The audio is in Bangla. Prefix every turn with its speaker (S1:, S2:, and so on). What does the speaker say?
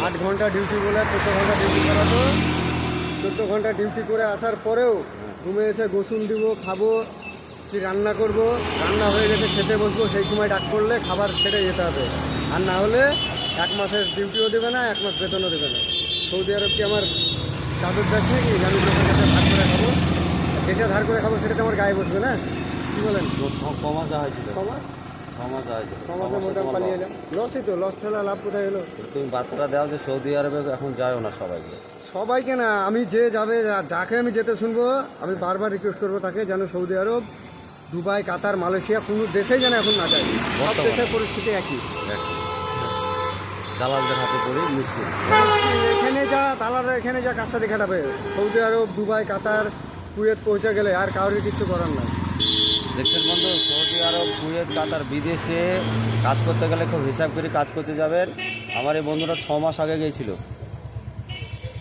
S1: 8 ঘন্টা ডিউটি বলে 14 ঘন্টা ডিউটি করাতো। 14 ঘন্টা ডিউটি করে আসার পরেও রুমে এসে গোসল দিব, খাবো, কি রান্না করব, রান্না হয়ে গেছে খেতে বসবো, সেই সময় ডাক করলে খাবার ছেড়ে যেতে হবে। আর না হলে 1 মাসের ডিউটিও দেবে না, 1 মাস বেতনও দেবে না। সৌদি আরব কি আমার চাদর দেশ নাকি আমি যখন যেটা ধার করে খাবো, যেটা ধার করে খাবো সেটা তো আমার গায়ে বসবে না? কী বলেন?
S2: কমাস হয়েছিল,
S1: 6 মাস?
S2: কমাস হয়েছিল,
S1: 6 মাসের মধ্যে পালিয়ে এলাম। লসই তো, লস ছাড়া লাভ কোথায় এলো?
S2: তুমি বার্তাটা দাও যে সৌদি আরবে এখন যায়ও না সবাইকে।
S1: সবাইকে না, আমি যে যাবে যাকে আমি যেতে শুনবো আমি বারবার রিকোয়েস্ট করবো তাকে যেন সৌদি আরব, দুবাই, কাতার, মালয়েশিয়া কোনো দেশেই যেন এখন না যায়। সব দেশের পরিস্থিতি একই।
S2: দালালদের হাতে পড়ে মুশকিল।
S1: এখানে যা দালালরা এখানে যা কাজটা দেখে যাবে, সৌদি আরব, দুবাই, কাতার, কুয়েত পৌঁছে গেলে আর কারোর কিছু করার নাই।
S2: দেখছেন বন্ধু, সৌদি আরব, কুয়েত, কাতার বিদেশে কাজ করতে গেলে খুব হিসাব করে কাজ করতে যাবেন। আমার এই বন্ধুরা 6 মাস আগে গিয়েছিল,